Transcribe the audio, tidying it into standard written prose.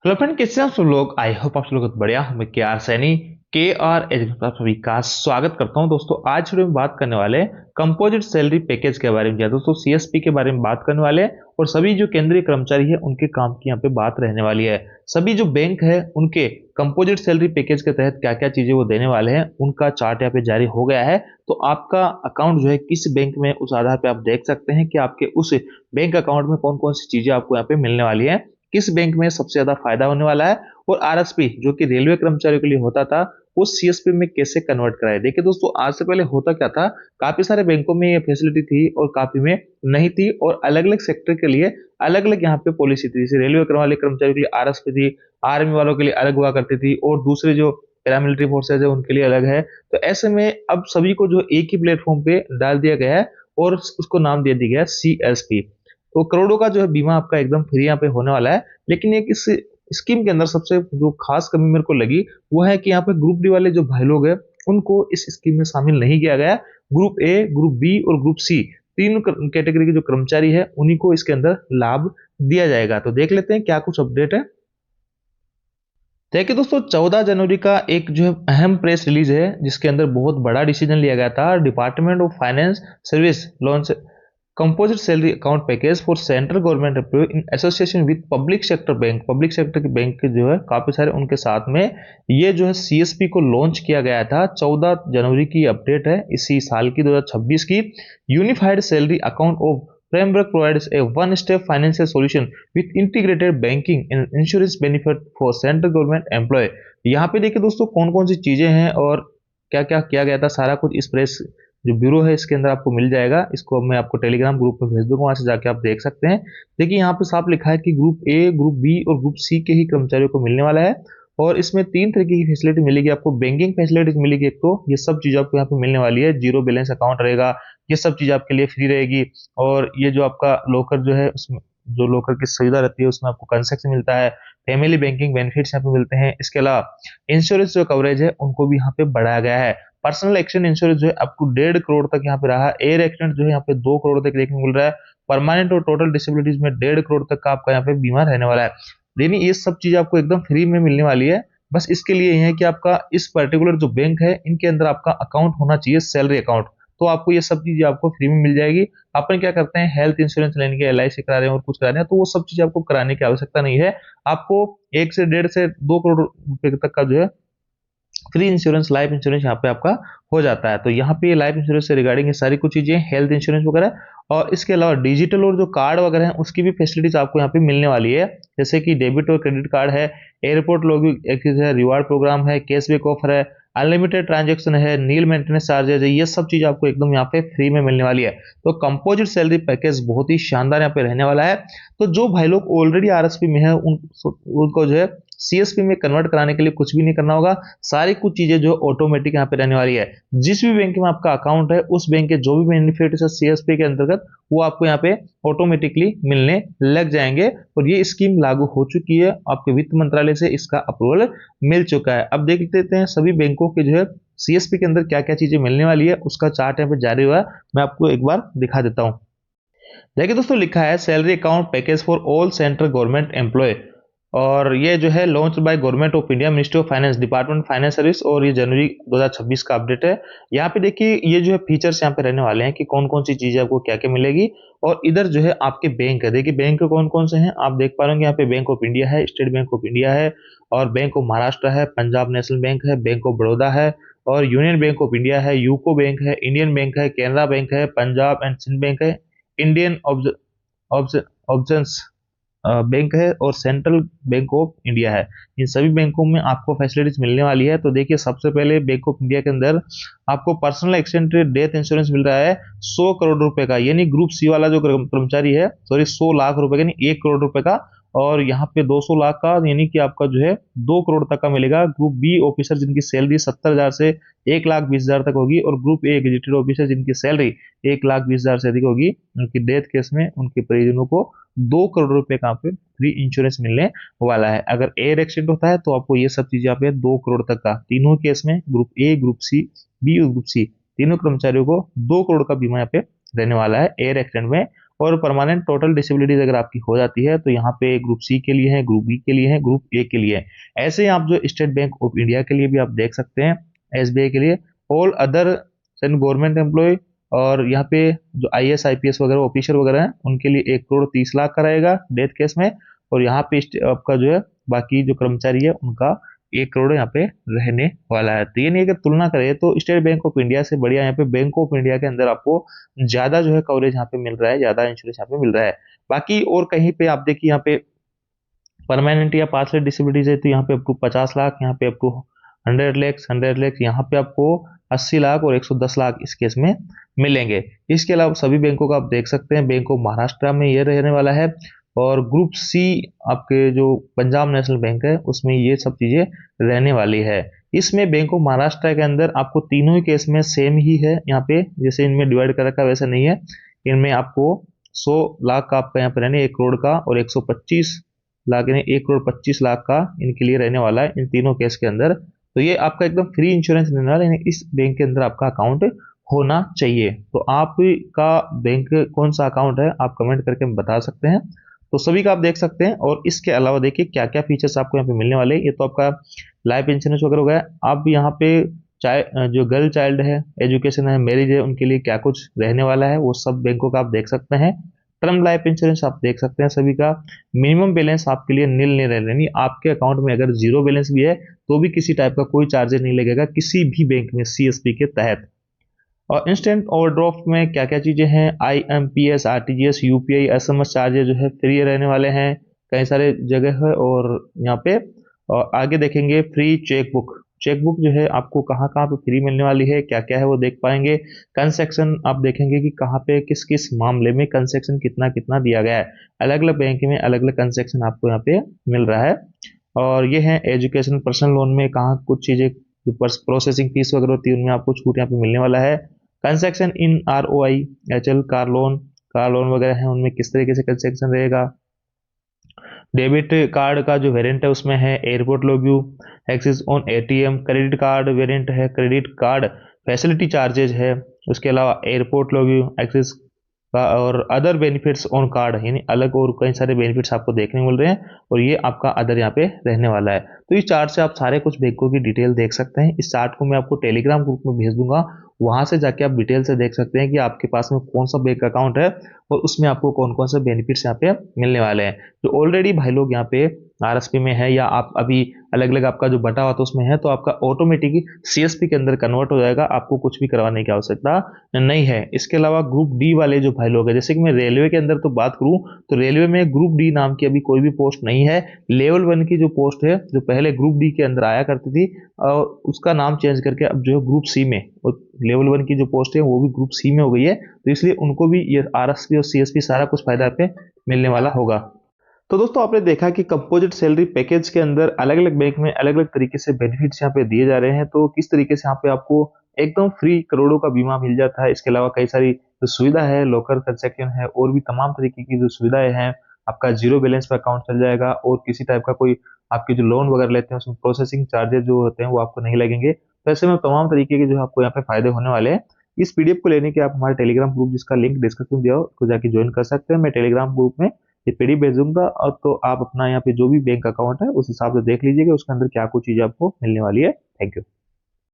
Hello friend, कैसे हैं आप सब लोग। आई होप आप सब लोग बहुत बढ़िया। मैं के आर सैनी के आर एच आप सभी का स्वागत करता हूं। दोस्तों आज वीडियो में बात करने वाले हैं कंपोजिट सैलरी पैकेज के बारे में। या दोस्तों सीएसपी के बारे में बात करने वाले हैं और सभी जो केंद्रीय कर्मचारी है उनके काम की यहाँ पे बात रहने वाली है। सभी जो बैंक है उनके कंपोजिट सैलरी पैकेज के तहत क्या क्या चीजें वो देने वाले हैं उनका चार्ट यहाँ पे जारी हो गया है। तो आपका अकाउंट जो है किस बैंक में, उस आधार पे आप देख सकते हैं कि आपके उस बैंक अकाउंट में कौन कौन सी चीजें आपको यहाँ पे मिलने वाली है, किस बैंक में सबसे ज्यादा फायदा होने वाला है। और आरएसपी जो कि रेलवे कर्मचारियों के लिए होता था वो सीएसपी में कैसे कन्वर्ट कराए। देखिए दोस्तों, आज से पहले होता क्या था, काफी सारे बैंकों में ये फैसिलिटी थी और काफी में नहीं थी, और अलग अलग सेक्टर के लिए अलग अलग यहाँ पे पॉलिसी थी। जैसे रेलवे वाले कर्मचारियों के लिए आरएसपी थी, आर्मी वालों के लिए अलग हुआ करती थी, और दूसरे जो पैरामिलिट्री फोर्सेज है उनके लिए अलग है। तो ऐसे में अब सभी को जो एक ही प्लेटफॉर्म पे डाल दिया गया है और उसको नाम दे दिया गया सीएसपी। तो करोड़ों का जो है बीमा आपका एकदम फ्री यहाँ पे होने वाला है। लेकिन एक इस स्कीम के अंदर सबसे जो खास कमी मेरे को लगी वो है कि यहाँ पे ग्रुप डी वाले जो भाई लोग हैं उनको इस स्कीम में शामिल नहीं किया गया। ग्रुप ए, ग्रुप बी और ग्रुप सी, तीन कैटेगरी के जो कर्मचारी है उन्हीं को इसके अंदर लाभ दिया जाएगा। तो देख लेते हैं क्या कुछ अपडेट है। देखिए दोस्तों, 14 जनवरी का एक जो है अहम प्रेस रिलीज है जिसके अंदर बहुत बड़ा डिसीजन लिया गया था। Department of finance service launch composite salary account package for central government employ in association with public sector bank. Public sector के बैंक के जो है काफी सारे उनके साथ में ये जो है सीएसपी को लॉन्च किया गया था। 14 जनवरी की अपडेट है इसी साल की 2026 की। Unified salary account of framework provides a one step financial solution with integrated banking and insurance benefit for central government employ. यहाँ पे देखिए दोस्तों कौन कौन सी चीजें हैं और क्या क्या किया गया था, सारा कुछ इस प्रेस जो ब्यूरो है इसके अंदर आपको मिल जाएगा। इसको मैं आपको टेलीग्राम ग्रुप में भेज दूंगा, वहां से जाके आप देख सकते हैं। देखिए यहाँ पे साफ लिखा है कि ग्रुप ए, ग्रुप बी और ग्रुप सी के ही कर्मचारियों को मिलने वाला है। और इसमें तीन तरीके की फैसिलिटी मिलेगी आपको। बैंकिंग फैसिलिटीज मिलेगी एक तो, ये सब चीज आपको यहाँ पे मिलने वाली है। जीरो बैलेंस अकाउंट रहेगा, ये सब चीज आपके लिए फ्री रहेगी। और ये जो आपका लॉकर जो है उसमें जो लॉकर की सुविधा रहती है उसमें आपको कंसेक्शन मिलता है। फैमिली बैंकिंग बेनिफिट्स यहाँ पे मिलते हैं। इसके अलावा इंश्योरेंस जो कवरेज है उनको भी यहाँ पे बढ़ाया गया है। पर्सनल एक्सीडेंट इंश्योरेंस जो है अप टू 1.5 करोड़ तक यहाँ पे रहा। एयर एक्सीडेंट जो है यहाँ पे 2 करोड़ तक देखने को मिल रहा है। परमानेंट और टोटल डिसेबिलिटीज में 1.5 करोड़ तक का आपका यहाँ पे बीमा रहने वाला है। यानी ये सब चीज आपको एकदम फ्री में मिलने वाली है। बस इसके लिए है कि आपका इस पर्टिकुलर जो बैंक है इनके अंदर आपका अकाउंट होना चाहिए, सैलरी अकाउंट। तो आपको ये सब चीजें आपको फ्री में मिल जाएगी। अपन क्या करते हैं, हेल्थ इंश्योरेंस लेने के एलआईसी करा रहे हैं और कुछ करा रहे हैं, तो वो सब चीजें आपको कराने की आवश्यकता नहीं है। आपको 1 से 1.5 से 2 करोड़ रुपए तक का जो है फ्री इंश्योरेंस, लाइफ इंश्योरेंस यहाँ पे आपका हो जाता है। तो यहाँ पे लाइफ इंश्योरेंस से रिगार्डिंग ये सारी कुछ चीजें, हेल्थ इंश्योरेंस वगैरह, और इसके अलावा डिजिटल और जो कार्ड वगैरह हैं उसकी भी फैसिलिटीज आपको यहाँ पे मिलने वाली है। जैसे कि डेबिट और क्रेडिट कार्ड है, एयरपोर्ट लॉगिंग एक्सेस है, रिवार्ड प्रोग्राम है, कैशबैक ऑफर है, अनलिमिटेड ट्रांजेक्शन है, नील मेंटेनेंस चार्जेस है, ये सब चीज आपको एकदम यहाँ पे फ्री में मिलने वाली है। तो कंपोजिट सैलरी पैकेज बहुत ही शानदार यहाँ पे रहने वाला है। तो जो भाई लोग ऑलरेडी आरएसपी में है उनको जो है सीएसपी में कन्वर्ट कराने के लिए कुछ भी नहीं करना होगा। सारी कुछ चीजें जो ऑटोमेटिक यहाँ पे रहने वाली है। जिस भी बैंक में आपका अकाउंट है उस बैंक के जो भी बेनिफिट है सीएसपी के अंतर्गत वो आपको यहाँ पे ऑटोमेटिकली मिलने लग जाएंगे। और ये स्कीम लागू हो चुकी है, आपके वित्त मंत्रालय से इसका अप्रूवल मिल चुका है। अब देख लेते हैं सभी बैंकों के जो है सीएसपी के अंदर क्या क्या चीजें मिलने वाली है, उसका चार्ट यहाँ पे जारी हुआ है। मैं आपको एक बार दिखा देता हूँ। देखिए दोस्तों, लिखा है salary account package for all central government employ, और ये जो है launch by government of India, ministry of finance, department finance service, और ये जनवरी 2026 का अपडेट है। यहाँ पे देखिए ये जो है फीचर्स यहाँ पे रहने वाले हैं कि कौन कौन सी चीजें आपको क्या क्या मिलेगी। और इधर जो है आपके बैंक है, देखिए बैंक कौन कौन से हैं आप देख पा रहे होंगे। यहाँ पे बैंक ऑफ इंडिया है, स्टेट बैंक ऑफ इंडिया है, और बैंक ऑफ महाराष्ट्र है, पंजाब नेशनल बैंक है, बैंक ऑफ बड़ौदा है, और यूनियन बैंक ऑफ इंडिया है, यूको बैंक है, इंडियन बैंक है, केनरा बैंक है, पंजाब एंड सिंध बैंक है, इंडियन ऑब्जर्वेंस बैंक है, और सेंट्रल बैंक ऑफ इंडिया है। इन सभी बैंकों में आपको फैसिलिटीज मिलने वाली है। तो देखिए सबसे पहले बैंक ऑफ इंडिया के अंदर आपको पर्सनल एक्सीडेंट डेथ इंश्योरेंस मिल रहा है 100 करोड़ रुपए का, यानी ग्रुप सी वाला जो कर्मचारी है, सॉरी 100 लाख रुपए का, यानी 1 करोड़ रुपए का। और यहाँ पे 200 लाख का, यानी कि आपका जो है 2 करोड़ तक का मिलेगा। ग्रुप बी ऑफिसर जिनकी सैलरी 70,000 से 1,20,000 तक होगी, और ग्रुप ए एग्जीक्यूटिव ऑफिसर जिनकी सैलरी 1,20,000 से अधिक होगी, उनकी डेथ केस में उनके परिजनों को 2 करोड़ रुपए का पे फ्री इंश्योरेंस मिलने वाला है। अगर एयर एक्सीडेंट होता है तो आपको ये सब चीजें यहाँ पे 2 करोड़ तक का, तीनों केस में group A, group C, B और ग्रुप सी, तीनों कर्मचारियों को 2 करोड़ का बीमा यहाँ पे रहने वाला है एयर एक्सीडेंट में। और परमानेंट टोटल डिसेबिलिटीज अगर आपकी हो जाती है तो यहाँ पे ग्रुप सी के लिए है, ग्रुप बी के लिए है, ग्रुप ए के लिए है। ऐसे ही आप जो स्टेट बैंक ऑफ इंडिया के लिए भी आप देख सकते हैं, एसबीआई के लिए, ऑल अदर गवर्नमेंट एम्प्लॉय और यहाँ पे जो आईएएस आईपीएस वगैरह ऑफिसर वगैरह हैं उनके लिए 1 करोड़ 30 लाख का रहेगा डेथ केस में। और यहाँ पे आपका जो है बाकी जो कर्मचारी है उनका 1 करोड़ यहाँ पे रहने वाला है। तो ये नहीं, अगर तुलना करें तो स्टेट बैंक ऑफ इंडिया से बढ़िया यहाँ पे बैंक ऑफ इंडिया के अंदर आपको ज्यादा जो है कवरेज यहाँ पे मिल रहा है, ज्यादा इंश्योरेंस यहाँ पे मिल रहा है। बाकी और कहीं पे आप देखिए यहाँ पे परमानेंट या पार्शियल डिसेबिलिटीज है तो यहाँ पे अप टू 50 लाख, यहाँ पे अप टू 100 लाख, 100 लाख, यहाँ पे आपको 80 लाख और 110 लाख इस केस में मिलेंगे। इसके अलावा सभी बैंकों का आप देख सकते हैं, बैंक ऑफ महाराष्ट्र में ये रहने वाला है और ग्रुप सी आपके जो पंजाब नेशनल बैंक है उसमें ये सब चीजें रहने वाली है। इसमें बैंक ऑफ महाराष्ट्र के अंदर आपको तीनों ही केस में सेम ही है, यहाँ पे जैसे इनमें डिवाइड कर रखा वैसा नहीं है। इनमें आपको 100 लाख का आपका यहाँ पे रहने 1 करोड़ का और 125 लाख यानी 1 करोड़ 25 लाख का इनके लिए रहने वाला है इन तीनों केस के अंदर। तो ये आपका एकदम फ्री इंश्योरेंस रहने वाला है, इस बैंक के अंदर आपका अकाउंट होना चाहिए। तो आपका बैंक कौन सा अकाउंट है आप कमेंट करके बता सकते हैं। तो सभी का आप देख सकते हैं। और इसके अलावा देखिए क्या क्या फीचर्स आपको यहाँ पे मिलने वाले हैं। ये तो आपका लाइफ इंश्योरेंस वगैरह हो गया। आप यहाँ पे चाहे जो गर्ल चाइल्ड है, एजुकेशन है, मैरिज है, उनके लिए क्या कुछ रहने वाला है वो सब बैंकों का आप देख सकते हैं। टर्म लाइफ इंश्योरेंस आप देख सकते हैं सभी का। मिनिमम बैलेंस आपके लिए नील नहीं रहने, यानी आपके अकाउंट में अगर जीरो बैलेंस भी है तो भी किसी टाइप का कोई चार्जेस नहीं लगेगा किसी भी बैंक में सीएसपी के तहत। और इंस्टेंट ओवरड्राफ्ट में क्या क्या चीजें हैं, IMPS, RTGS, UPI, SMS charges जो है फ्री रहने वाले हैं कई सारे जगह है। और यहाँ पे और आगे देखेंगे फ्री चेकबुक, चेकबुक जो है आपको कहाँ कहाँ पे फ्री मिलने वाली है, क्या क्या है वो देख पाएंगे। कंसेक्शन आप देखेंगे कि कहाँ पे किस किस मामले में कंसेक्शन कितना कितना दिया गया है, अलग अलग बैंक में अलग अलग कंसेक्शन आपको यहाँ पे मिल रहा है। और ये है एजुकेशन पर्सनल लोन में कहाँ कुछ चीजें जो प्रोसेसिंग फीस वगैरह होती है उनमें आपको छूट यहाँ पे मिलने वाला है। कंसेक्शन इन आरओआई, एचएल, कार लोन वगैरह है उनमें किस तरीके से कंसेक्शन रहेगा। डेबिट कार्ड का जो वेरिएंट है उसमें है एयरपोर्ट लोग्यू, axis on ATM, credit card variant है क्रेडिट कार्ड फैसिलिटी चार्जेज है, उसके अलावा एयरपोर्ट लोग्यू, एक्सिस का और अदर बेनिफिट्स ऑन कार्ड, यानी अलग और कई सारे बेनिफिट्स आपको देखने मिल रहे हैं और ये आपका अदर यहाँ पे रहने वाला है। तो इस चार्ट से आप सारे कुछ बैंकों की डिटेल देख सकते हैं। इस चार्ट को मैं आपको टेलीग्राम ग्रुप में भेज दूंगा, वहां से जाके आप डिटेल से देख सकते हैं कि आपके पास में कौन सा बैंक अकाउंट है और उसमें आपको कौन कौन से बेनिफिट्स यहाँ पे मिलने वाले हैं। जो ऑलरेडी भाई लोग यहाँ पे आरएसपी में है या आप अभी अलग अलग आपका जो बटा हुआ था उसमें है तो आपका ऑटोमेटिकली सीएसपी के अंदर कन्वर्ट हो जाएगा, आपको कुछ भी करवाने की आवश्यकता नहीं है। इसके अलावा ग्रुप डी वाले जो भाई लोग हैं, जैसे कि मैं रेलवे के अंदर तो बात करूं तो रेलवे में ग्रुप डी नाम की अभी कोई भी पोस्ट नहीं है। लेवल 1 की जो पोस्ट है जो पहले ग्रुप डी के अंदर आया करती थी और उसका नाम चेंज करके अब जो है ग्रुप सी में, लेवल 1 की जो पोस्ट है वो भी ग्रुप सी में हो गई है। तो इसलिए उनको भी ये आरएसपी और सीएसपी सारा कुछ फायदा पे मिलने वाला होगा। तो दोस्तों आपने देखा कि कंपोजिट सैलरी पैकेज के अंदर अलग अलग बैंक में अलग अलग तरीके से बेनिफिट्स यहाँ पे दिए जा रहे हैं। तो किस तरीके से यहाँ पे आपको एकदम फ्री करोड़ों का बीमा मिल जाता है। इसके अलावा कई सारी जो सुविधा है, लोकल कंसेक्शन है और भी तमाम तरीके की जो सुविधाएं हैं, आपका जीरो बैलेंस पे अकाउंट चल जाएगा और किसी टाइप का कोई आपके जो लोन वगैरह लेते हैं उसमें प्रोसेसिंग चार्जेस जो होते हैं वो आपको नहीं लगेंगे। तो ऐसे में तमाम तरीके के जो आपको यहाँ पे फायदे होने वाले हैं। इस पीडीएफ को लेने के आप हमारे टेलीग्राम ग्रुप जिसका लिंक डिस्क्रिप्शन में दिया हो उसको जाके ज्वाइन कर सकते हैं। मैं टेलीग्राम ग्रुप में ये पीडीएफ भेज दूंगा और तो आप अपना यहाँ पे जो भी बैंक अकाउंट है उस हिसाब से देख लीजिएगा उसके अंदर क्या कुछ चीजें आपको मिलने वाली है। Thank you.